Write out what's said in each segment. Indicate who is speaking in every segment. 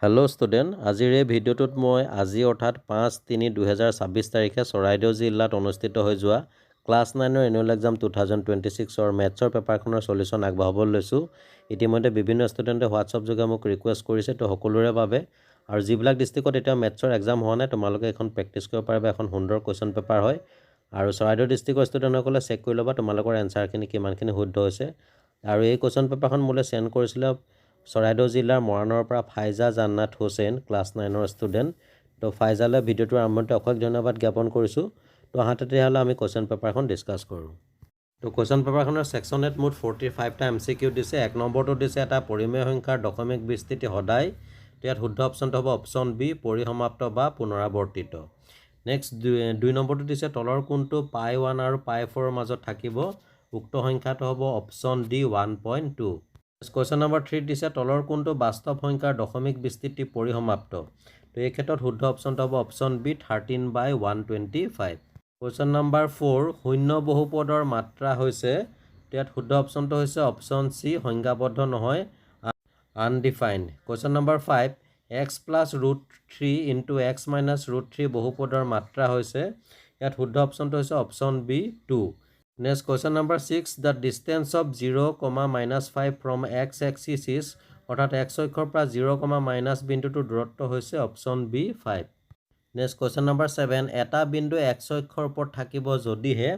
Speaker 1: Hello' student, আজিৰ এই ভিডিঅ'টোত মই আজি অৰ্থাৎ 5-3-2026 তাৰিখে চৰাইদেউ জিলাত অনুষ্ঠিত হৈ যোৱা ক্লাছ 9ৰ এনুৱেল এক্সাম 2026ৰ মেথছৰ পেপাৰখনৰ চলিউশ্যন আগবঢ়াবলৈ লৈছোঁ। ইতিমধ্যে বিভিন্ন ষ্টুডেণ্টে হোৱাটছআপ যোগে মোক ৰিকুৱেষ্ট কৰিছে, তো সকলোৰে বাবে আৰু যিবিলাক ডিষ্ট্ৰিক্টত এতিয়া মেথছৰ এক্সাম হোৱা নাই তোমালোকে এখন প্ৰেক্টিছ কৰিব পাৰিবা। এখন সুন্দৰ কুৱেশ্যন পেপাৰ হয় আৰু চৰাইদেউ ডিষ্ট্ৰিক্টৰ ষ্টুডেণ্টসকলে চেক কৰি ল'বা তোমালোকৰ এনচাৰখিনি কিমানখিনি শুদ্ধ হৈছে। আৰু এই কুৱেশ্যন পেপাৰখন মোলৈ চেণ্ড কৰিছিলে চৰাইদেউ জিলাৰ মৰাণৰ পৰা ফাইজা জান্নাত হুছেইন, ক্লাছ 9ৰ ষ্টুডেণ্ট। তো ফাইজালৈ ভিডিঅ'টোৰ আৰম্ভণিতে অশেষ ধন্যবাদ জ্ঞাপন কৰিছোঁ। তো আহা তেতিয়াহ'লে আমি কুৱেশ্যন পেপাৰখন ডিছকাছ কৰোঁ। তো কুৱেশ্যন পেপাৰখনৰ ছেকশ্যন 8 মুঠ 45টা MCQ দিছে। 1 নম্বৰটো দিছে এটা পৰিমেয় সংখ্যাৰ দশমিক বিস্তৃতি সদায়। তো ইয়াত শুদ্ধ অপশ্যনটো হ'ব অপশ্যন বি, পৰিসমাপ্ত বা পুনৰাৱৰ্তিত। নেক্সট 2 নম্বৰটো দিছে তলৰ কোনটো π1 আৰু π4ৰ মাজত থাকিব। উক্ত সংখ্যাটো হ'ব অপশ্যন ডি 1.2। কুৱেশ্যন নম্বৰ 3 দিছে তলৰ কোনটো বাস্তৱ সংখ্যাৰ দশমিক বিস্তৃতি পৰিসমাপ্ত। তো এই ক্ষেত্ৰত শুদ্ধ অপশ্যনটো হ'ব অপশ্যন বি 13/125। কুৱেশ্যন নম্বৰ 4 শূন্য বহুপদৰ মাত্ৰা হৈছে। তো ইয়াত শুদ্ধ অপশ্যনটো হৈছে অপশ্যন চি সংজ্ঞাবদ্ধ নহয়, undefined. Question number 5 x + √3 × x - √3 বহুপদৰ মাত্ৰা হৈছে। ইয়াত শুদ্ধ অপশ্যনটো হৈছে option B 2। Next question number 6 the distance of 0, -5 from x axis is, অৰ্থাৎ x অক্ষৰ পৰা 0, বিন্দুটোৰ দূৰত্ব হৈছে option B 5। Next question number 7 এটা বিন্দু x অক্ষৰ ওপৰত থাকিব যদিহে।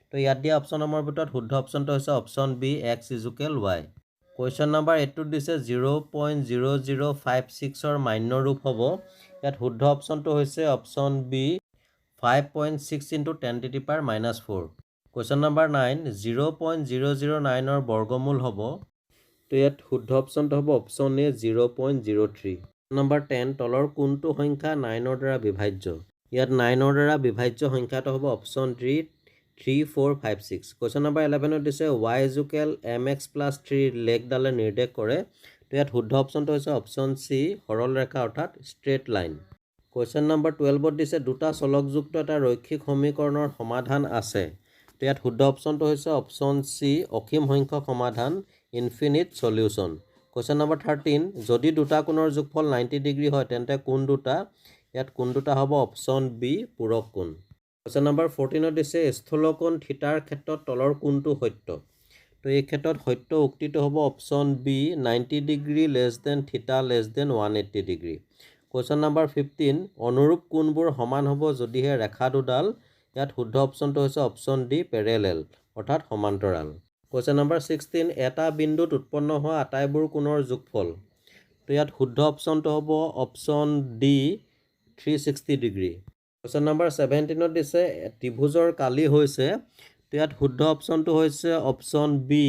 Speaker 1: তো ইয়াত দিয়া অপশ্যনসমূহৰ ভিতৰত শুদ্ধ অপশ্যনটো হৈছে option B x = y। Question number 8 দিছে 0.0056ৰ মান্য ৰূপ হ'ব। ইয়াত শুদ্ধ অপশ্যনটো হৈছে অপশ্যন বি 5.6 × 10⁻⁻4। কুৱেশ্যন নম্বৰ 9 0.009ৰ বৰ্গমূল হ'ব। তো ইয়াত শুদ্ধ অপশ্যনটো হ'ব অপশ্যন এ 0.03। নম্বৰ 10 তলৰ কোনটো সংখ্যা 9ৰ দ্বাৰা বিভাজ্য। ইয়াত 9ৰ দ্বাৰা বিভাজ্য সংখ্যাটো হ'ব অপশ্যন 3, 4, 5, 6। কুৱেশ্যন নম্বৰ 11 দিছে y = mx + 3 লেখডালে নিৰ্দেশ কৰে। তো ইয়াত শুদ্ধ অপশ্যনটো হৈছে অপশ্যন চি সৰল ৰেখা অৰ্থাৎ ষ্ট্ৰেট লাইন। কুৱেশ্যন নম্বৰ 12 দিছে দুটা চলকযুক্ত এটা ৰৈখিক সমীকৰণৰ সমাধান আছে। তো ইয়াত শুদ্ধ অপশ্যনটো হৈছে অপশ্যন চি অসীম সংখ্যক সমাধান, ইনফিনিট সলিউশ্যন। কুৱেশ্যন নম্বৰ 13 যদি দুটা কোণৰ যোগফল 90 ডিগ্ৰী হয় তেন্তে কোন দুটা। ইয়াত কোন দুটা হ'ব অপশ্যন বি পূৰক কোণ। কুৱেশ্যন নম্বৰ 14 দিছে স্থূলকোণ থিটাৰ ক্ষেত্ৰত তলৰ কোনটো সত্য। তো এই ক্ষেত্ৰত সত্য উক্তিটো হ'ব option B 90 degree θ <180 degree. Question number 15 অনুৰূপ কোণবোৰ সমান হ'ব যদিহে ৰেখা দুডাল। ইয়াত শুদ্ধ অপশ্যনটো হৈছে অপশ্যন ডি পেৰেলেল অৰ্থাৎ সমান্তৰাল। কুৱেশ্যন নম্বৰ 16 এটা বিন্দুত উৎপন্ন হোৱা আটাইবোৰ কোণৰ যোগফল। তো ইয়াত শুদ্ধ অপশ্যনটো হ'ব option D 360 degree. Question number 17 দিছে ত্ৰিভুজৰ কালি হৈছে। তো ইয়াত শুদ্ধ অপশ্যনটো হৈছে অপশ্যন বি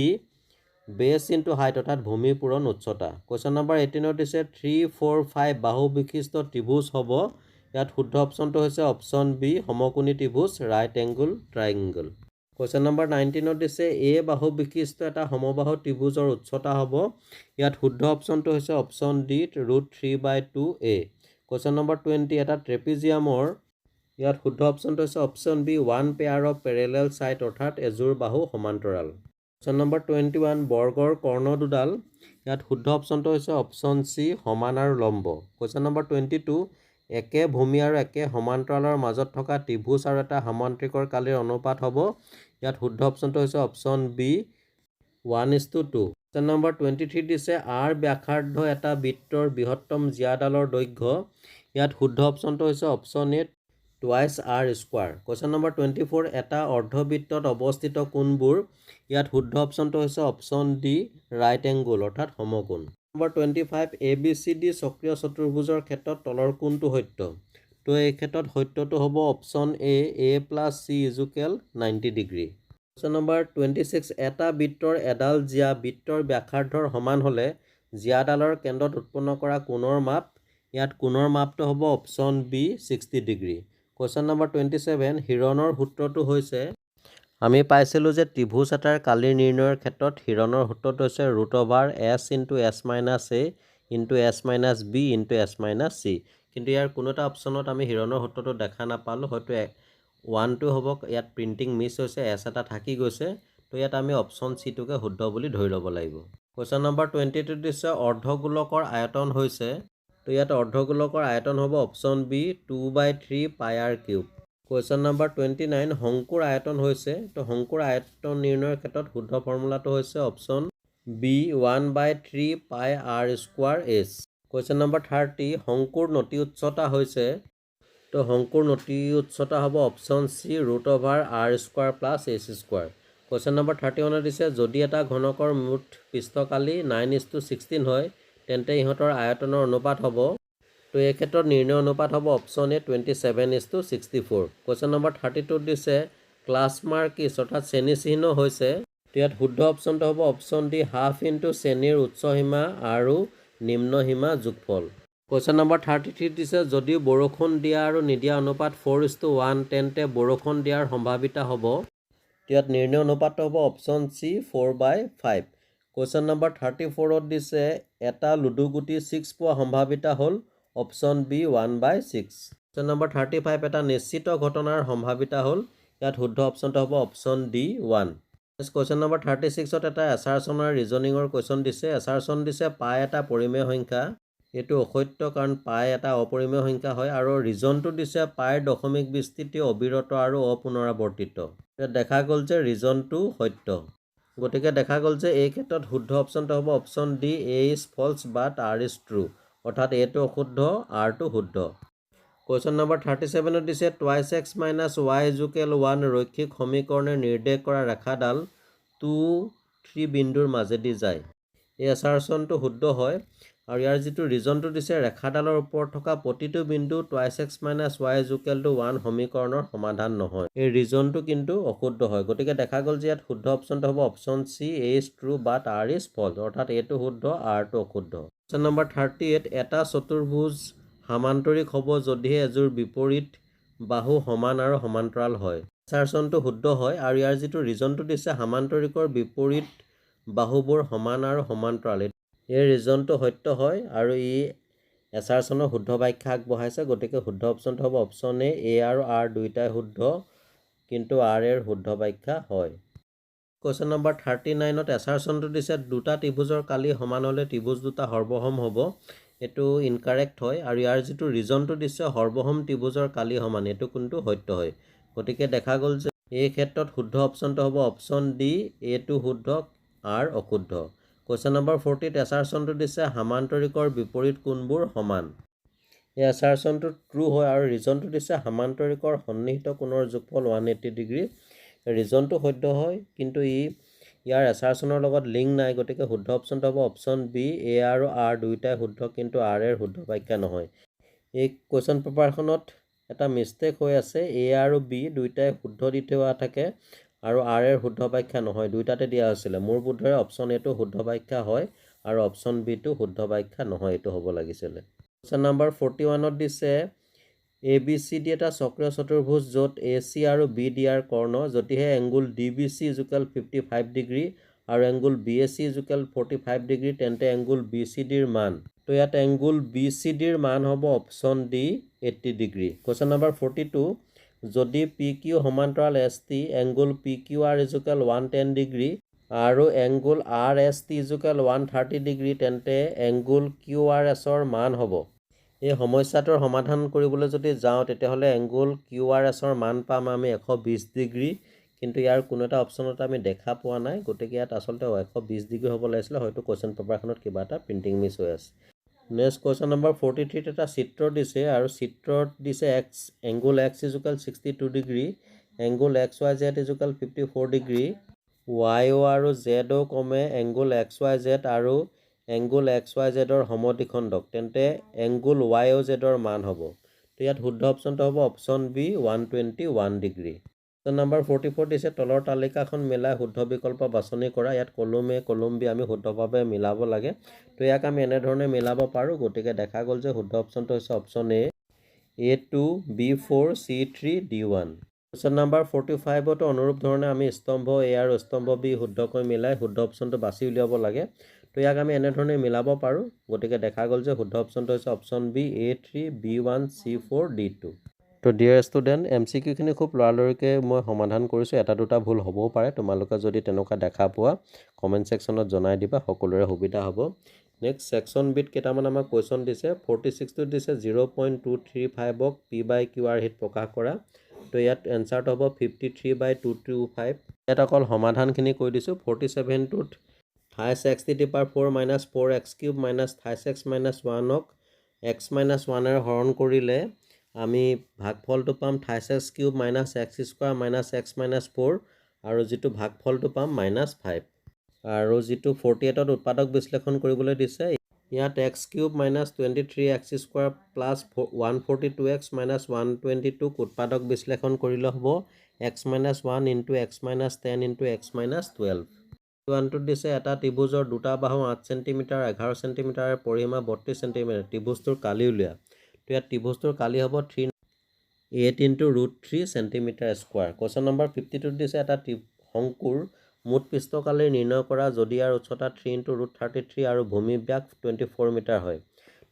Speaker 1: বেছ × হাইট অৰ্থাৎ ভূমি পূৰণ উচ্চতা। কুৱেশ্যন নম্বৰ 18 দিছে 3, 4, 5 বাহু বিশিষ্ট ত্ৰিভুজ হ'ব। ইয়াত শুদ্ধ অপশ্যনটো হৈছে অপশ্যন বি সমকোণী ত্ৰিভুজ, right angle triangle. Question number 19 দিছে এ বাহু বিশিষ্ট এটা সমবাহু ত্ৰিভুজৰ উচ্চতা হ'ব। ইয়াত শুদ্ধ অপশ্যনটো হৈছে option D √3/2a। Question number 20 এটা ট্ৰেপিজিয়ামৰ। ইয়াত শুদ্ধ অপশ্যনটো হৈছে option B 1 pair of parallel side অৰ্থাৎ এযোৰ বাহু সমান্তৰাল। কুৱেশ্যন নম্বৰ 21 বৰ্গৰ কৰ্ণ দুডাল। ইয়াত শুদ্ধ অপশ্যনটো হৈছে অপশ্যন চি সমান আৰু লম্ব। কুৱেশ্যন নম্বৰ 22 একে ভূমি আৰু একে সমান্তৰালৰ মাজত থকা ত্ৰিভুজ আৰু এটা সামান্তৰিকৰ কালিৰ অনুপাত হ'ব। ইয়াত শুদ্ধ অপশ্যনটো হৈছে অপশ্যন বি 1:2। কুৱেশ্যন নম্বৰ 23 দিছে আৰ ব্যাসাৰ্ধ এটা বৃত্তৰ বৃহত্তম জিয়াডালৰ দৈৰ্ঘ্য। ইয়াত শুদ্ধ অপশ্যনটো হৈছে option A twice r²। Question number 24 এটা অৰ্ধবৃত্তত অৱস্থিত কোণবোৰ। ইয়াত শুদ্ধ অপশ্যনটো হৈছে অপশ্যন ডি ৰাইট এংগুল অৰ্থাৎ সমকোণ। নম্বৰ 25 ABCD চক্ৰীয় চতুৰ্ভুজৰ ক্ষেত্ৰত তলৰ কোনটো সত্য। তো এই ক্ষেত্ৰত সত্যটো হ'ব option A + c = 90 degree. Question number 26 এটা বৃত্তৰ এডাল জিয়া বৃত্তৰ ব্যাসাৰ্ধৰ সমান হ'লে জিয়াডালৰ কেন্দ্ৰত উৎপন্ন কৰা কোণৰ মাপ। ইয়াত কোণৰ মাপটো হ'ব option B 60 degree. Question number 27 হিৰণৰ সূত্ৰটো হৈছে। আমি পাইছিলোঁ যে ত্ৰিভুজ এটাৰ কালি নিৰ্ণয়ৰ ক্ষেত্ৰত হিৰণৰ সূত্ৰটো হৈছে √s × s - a × s - b × s - c। কিন্তু ইয়াৰ কোনো এটা অপশ্যনত আমি হিৰণৰ সূত্ৰটো দেখা নাপালোঁ, হয়তো 1টো হ'ব। ইয়াত প্ৰিণ্টিং মিছ হৈছে, এছ এটা থাকি গৈছে। তো ইয়াত আমি অপশ্যন চিটোকে শুদ্ধ বুলি ধৰি ল'ব লাগিব। কুৱেশ্যন নম্বৰ 22 দিছে অৰ্ধগোলকৰ আয়তন হৈছে। তো ইয়াত অৰ্ধগোলকৰ আয়তন হ'ব অপশ্যন বি 2/3 পাই আৰ কিউব। কুৱেশ্যন নম্বৰ 29 শংকুৰ আয়তন হৈছে, তো শংকুৰ আয়তন নিৰ্ণয়ৰ ক্ষেত্ৰত শুদ্ধ ফৰ্মুলাটো হৈছে অপশ্যন বি 1/3 পাই R square S. Question number 30 শংকুৰ নতি উচ্চতা হৈছে, তো শংকুৰ নতি উচ্চতা হ'ব option C √r² plus S square. Question number 31 দিছে যদি এটা ঘনকৰ মুঠ পৃষ্ঠকালি 9:16 হয় তেন্তে ইহঁতৰ আয়তনৰ অনুপাত হ'ব, তো এই ক্ষেত্ৰত নিৰ্ণয় অনুপাত হ'ব অপশ্যন এ 27:64। কুৱেশ্যন নম্বৰ 32 দিছে ক্লাছ মাৰ্ক ইজ অৰ্থাৎ শ্ৰেণী চিহ্ন হৈছে, তো ইয়াত শুদ্ধ অপশ্যনটো হ'ব অপশ্যন ডি হাফ ইনটু শ্ৰেণীৰ উচ্চ সীমা আৰু নিম্ন সীমা যোগফল। কুৱেশ্যন নম্বৰ 33 দিছে যদি বৰষুণ দিয়া আৰু নিদিয়া অনুপাত 4:1 তেন্তে বৰষুণ দিয়াৰ সম্ভাৱিতা হ'ব, ইয়াত নিৰ্ণয় অনুপাতটো হ'ব অপশ্যন চি 4/5। কুৱেশ্যন নম্বৰ 34 দিছে এটা লুডু গুটি 6 পোৱা সম্ভাৱিতা হ'ল অপশ্যন বি 1/6। কুৱেশ্যন নম্বৰ 35 এটা নিশ্চিত ঘটনাৰ সম্ভাৱিতা হ'ল, ইয়াত শুদ্ধ অপশ্যনটো হ'ব অপশ্যন ডি 1। কুৱেশ্যন নম্বৰ 36 এটা এছাৰচন আৰু ৰিজনিঙৰ কুৱেশ্যন দিছে। এছাৰচন দিছে পাই এটা পৰিমেয় সংখ্যা, এইটো অসত্য কাৰণ পাই এটা অপৰিমেয় সংখ্যা হয়, আৰু ৰিজনটো দিছে পাইৰ দশমিক বিস্তৃতি অবিৰত আৰু অপুনৰাৱৰ্তিত। দেখা গ'ল যে ৰিজনটো সত্য, গতিকে দেখা গ'ল যে এই ক্ষেত্ৰত শুদ্ধ অপশ্যনটো হ'ব option D A is false but R is true, অৰ্থাৎ এটো অশুদ্ধ আৰটো শুদ্ধ। কুৱেশ্যন নম্বৰ 37 দিছে twice x minus Y equal 1 ৰৈখিক সমীকৰণে নিৰ্দেশ কৰা ৰেখাডাল 2, 3 বিন্দুৰ মাজেদি যায়। এই এছাৰচনটো শুদ্ধ হয়, আৰু ইয়াৰ যিটো ৰিজনটো দিছে ৰেখাডালৰ ওপৰত থকা প্ৰতিটো বিন্দু twice x minus Y equal 1 সমীকৰণৰ সমাধান নহয়, এই ৰিজনটো কিন্তু অশুদ্ধ হয়। গতিকে দেখা গ'ল যে ইয়াত শুদ্ধ অপশ্যনটো হ'ব option C A is true but R is false, অৰ্থাৎ এইটো শুদ্ধ আৰটো অশুদ্ধ। কুৱেশ্যন নম্বৰ 38 এটা চতুৰ্ভুজ সামান্তৰিক হ'ব যদিহে এযোৰ বিপৰীত বাহু সমান আৰু সমান্তৰাল হয়। এছাৰচনটো শুদ্ধ হয়, আৰু ইয়াৰ যিটো ৰিজনটো দিছে সামান্তৰিকৰ বিপৰীত বাহুবোৰ সমান আৰু সমান্তৰাল, এই ৰিজনটো সত্য হয়, আৰু ই এছাৰচনৰ শুদ্ধ ব্যাখ্যা আগবঢ়াইছে। গতিকে শুদ্ধ অপশ্যনটো হ'ব অপশ্যন এ আৰু আৰ দুয়োটাই শুদ্ধ, কিন্তু আৰ এৰ শুদ্ধ ব্যাখ্যা হয়। কুৱেশ্যন নম্বৰ 39 এছাৰচনটো দিছে দুটা ত্ৰিভুজৰ কালি সমান হ'লে ত্ৰিভুজ দুটা সৰ্বসম হ'ব, এইটো ইনকাৰেক্ট হয়, আৰু ইয়াৰ যিটো ৰিজনটো দিছে সৰ্বসম ত্ৰিভুজৰ কালি সমান, এইটো কিন্তু সত্য হয়। গতিকে দেখা গ'ল যে এই ক্ষেত্ৰত শুদ্ধ অপশ্যনটো হ'ব অপশ্যন ডি এটো শুদ্ধ আৰ অশুদ্ধ। কুৱেশ্যন নম্বৰ 40 এছাৰচনটো দিছে সামান্তৰিকৰ বিপৰীত কোণবোৰ সমান। এই এছাৰচনটো ট্ৰু হয়, আৰু ৰিজনটো দিছে সামান্তৰিকৰ সন্নিহিত কোণৰ যোগফল 180 ডিগ্ৰী। ৰিজনটো সত্য হয়, কিন্তু ইয়াৰ এছাৰচনৰ লগত লিংক নাই, গতিকে শুদ্ধ অপশ্যনটো হ'ব অপশ্যন বি এ আৰু আৰ দুয়োটাই শুদ্ধ, কিন্তু আৰ এৰ শুদ্ধ ব্যাখ্যা নহয়। এই কুৱেশ্যন পেপাৰখনত এটা মিষ্টেক হৈ আছে, এ আৰু বি দুয়োটাই শুদ্ধ দি থোৱা থাকে, আৰু আৰ এৰ শুদ্ধ ব্যাখ্যা নহয়, দুয়োটাতে দিয়া হৈছিলে। মোৰ বোধেৰে অপশ্যন এটো শুদ্ধ ব্যাখ্যা হয়, আৰু অপশ্যন বিটো শুদ্ধ ব্যাখ্যা নহয়, এইটো হ'ব লাগিছিলে। কুৱেশ্যন নম্বৰ 41 দিছে এ বি চি ডি এটা চক্ৰীয় চতুৰ্ভুজ য'ত এ চি আৰু বি ডি ইয়াৰ কৰ্ণ, যদিহে angle D B C equal 55 degree আৰু angle B A C equal 45 degree তেন্তে এংগুল বি চি ডিৰ মান, তো ইয়াত এংগুল বি চি ডিৰ মান হ'ব option D 80 degree. Question number 42 যদি পি কিউ সমান্তৰাল S T angle P Q R equal 110 degree আৰু angle R S T equal 130 degree তেন্তে এংগুল কিউ আৰ এছৰ মান হ'ব। এই সমস্যাটোৰ সমাধান কৰিবলৈ যদি যাওঁ তেতিয়াহ'লে এংগুল কিউ আৰ এছৰ মান পাম আমি 120 ডিগ্ৰী, কিন্তু ইয়াৰ কোনো এটা অপশ্যনত আমি দেখা পোৱা নাই, গতিকে ইয়াত আচলতে 120 ডিগ্ৰী হ'ব লাগিছিলে, হয়তো কুৱেশ্যন পেপাৰখনত কিবা এটা প্ৰিণ্টিং মিছ হৈ আছে। নেক্সট কুৱেশ্যন নম্বৰ 43 এটা চিত্ৰ দিছে, আৰু চিত্ৰত দিছে angle X equal 62 degree, angle X Y Z equal 54 degree, Y O' আৰু জেড অ' ক্ৰমে এংগুল এক্স ৱাই জেড আৰু এংগুল এক্স ৱাই জেডৰ সমদ্বিখণ্ডক, তেন্তে এংগুল ৱাই অ' জেডৰ মান হ'ব। তো ইয়াত শুদ্ধ অপশ্যনটো হ'ব option B 121 degree. Question number 44 দিছে তলৰ তালিকাখন মিলাই শুদ্ধ বিকল্প বাছনি কৰা, ইয়াত কলম এ কলম বি আমি শুদ্ধভাৱে মিলাব লাগে। তো ইয়াক আমি এনেধৰণে মিলাব পাৰোঁ, গতিকে দেখা গ'ল যে শুদ্ধ অপশ্যনটো হৈছে option A A2 B4 C3 D1। Question number 45 অনুৰূপ ধৰণে আমি স্তম্ভ এ আৰু স্তম্ভ বি শুদ্ধকৈ মিলাই শুদ্ধ অপশ্যনটো বাছি উলিয়াব লাগে। তো ইয়াক আমি এনেধৰণে মিলাব পাৰোঁ, গতিকে দেখা গ'ল যে শুদ্ধ অপশ্যনটো হৈছে option B A3 B1 C4 D2। তো ডিয়াৰ ষ্টুডেণ্ট MCQ খিনি খুব লৰালৰিকৈ মই সমাধান কৰিছোঁ, এটা দুটা ভুল হ'বও পাৰে, তোমালোকে যদি তেনেকুৱা দেখা পোৱা কমেণ্ট ছেকশ্যনত জনাই দিবা, সকলোৰে সুবিধা হ'ব। নেক্সট ছেকশ্যন বিত কেইটামান আমাক কুৱেশ্যন দিছে 46টো দিছে 0.235ক P/QR হিট প্ৰকাশ কৰা তো ইয়াত এনচাৰটো হ'ব 53/225 ইয়াত অকল সমাধানখিনি কৈ দিছোঁ 47টোত 5x⁴ - 4x³ - 5x - 1ক x - 1ৰে হৰণ কৰিলে আমি ভাগফলটো পাম 5x³ - x² - x - 4 আৰু যিটো ভাগফলটো পাম -5 আৰু যিটো 48ত উৎপাদক বিশ্লেষণ কৰিবলৈ দিছে ইয়াত x³ - 23x² + 142x - 122ক উৎপাদক বিশ্লেষণ কৰিলে হ'ব x - 1 × x - 10 × x - 12 ওৱানটোত দিছে এটা ত্ৰিভুজৰ দুটা বাহু 8 cm 11 cm পৰিসীমা 32 cm ত্ৰিভুজটোৰ কালি উলিওৱা তো ইয়াত ত্ৰিভুজটোৰ কালি হ'ব 3 8 × √3 cm²। কুৱেশ্যন নম্বৰ 52ত দিছে এটা শংকুৰ মুঠ পৃষ্ঠকালি নিৰ্ণয় কৰা যদি ইয়াৰ উচ্চতা 3 × √33 আৰু ভূমি ব্যাস 24 মিটাৰ হয়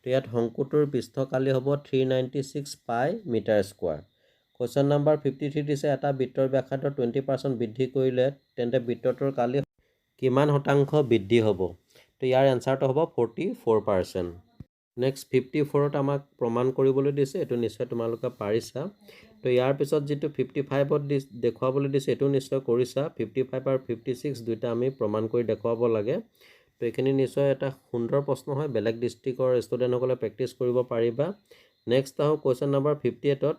Speaker 1: তো ইয়াত শংকুটোৰ পৃষ্ঠকালি হ'ব 396 পাই মিটাৰ²। কুৱেশ্যন নম্বৰ 53 দিছে এটা বৃত্তৰ ব্যাসাৰ্ধ 20% বৃদ্ধি কৰিলে তেন্তে বৃত্তটোৰ কালি কিমান শতাংশ বৃদ্ধি হ'ব তো ইয়াৰ এনচাৰটো হ'ব 44%। নেক্সট 54ত আমাক প্ৰমাণ কৰিবলৈ দিছে এইটো নিশ্চয় তোমালোকে পাৰিছা তো ইয়াৰ পিছত যিটো 55ত দেখুৱাবলৈ দিছে এইটো নিশ্চয় কৰিছা 55 আৰু 56 দুইটা আমি প্ৰমাণ কৰি দেখুৱাব লাগে তো এইখিনি নিশ্চয় এটা সুন্দৰ প্ৰশ্ন হয় বেলেগ ডিষ্ট্ৰিক্টৰ ষ্টুডেণ্টসকলে প্ৰেক্টিছ কৰিব পাৰিবা। নেক্সট আহোঁ কুৱেশ্যন নম্বৰ 58ত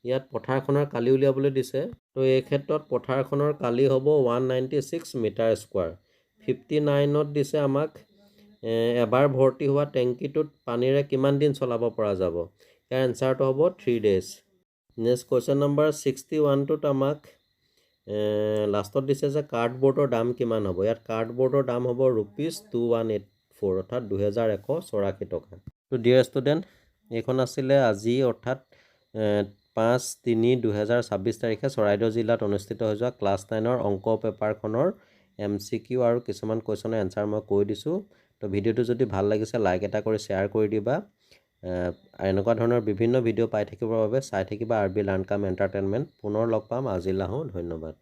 Speaker 1: ইয়াত পথাৰখনৰ কালি উলিয়াবলৈ দিছে তো এই ক্ষেত্ৰত পথাৰখনৰ কালি হ'ব 196 মিটাৰ²। 59ত দিছে আমাক এবাৰ ভৰ্তি হোৱা টেংকিটোত পানীৰে কিমান দিন চলাব পৰা যাব ইয়াৰ এনচাৰটো হ'ব 3 days। নেক্সট কুৱেশ্যন নম্বৰ 61টোত আমাক লাষ্টত দিছে যে কাৰ্ডবৰ্ডৰ দাম কিমান হ'ব ইয়াত কাৰ্ডবৰ্ডৰ দাম হ'ব ₹2184 অৰ্থাৎ 2184 টকা। তো ডিয়াৰ ষ্টুডেণ্ট এইখন আছিলে আজি অৰ্থাৎ 5/3/2026 তাৰিখে চৰাইদেউ জিলাত অনুষ্ঠিত হৈ যোৱা ক্লাছ 9ৰ অংক পেপাৰখনৰ MCQ আৰু কিছুমান কুৱেশ্যনৰ এনচাৰ মই কৈ দিছোঁ তো ভিডিঅ'টো যদি ভাল লাগিছে লাইক এটা কৰি শ্বেয়াৰ কৰি দিবা এনেকুৱা ধৰণৰ বিভিন্ন ভিডিঅ' পাই থাকিবৰ বাবে চাই থাকিবা RB লাৰ্ণ কাম এণ্টাৰটেইনমেণ্ট পুনৰ লগ পাম আজিলৈ আহোঁ ধন্যবাদ।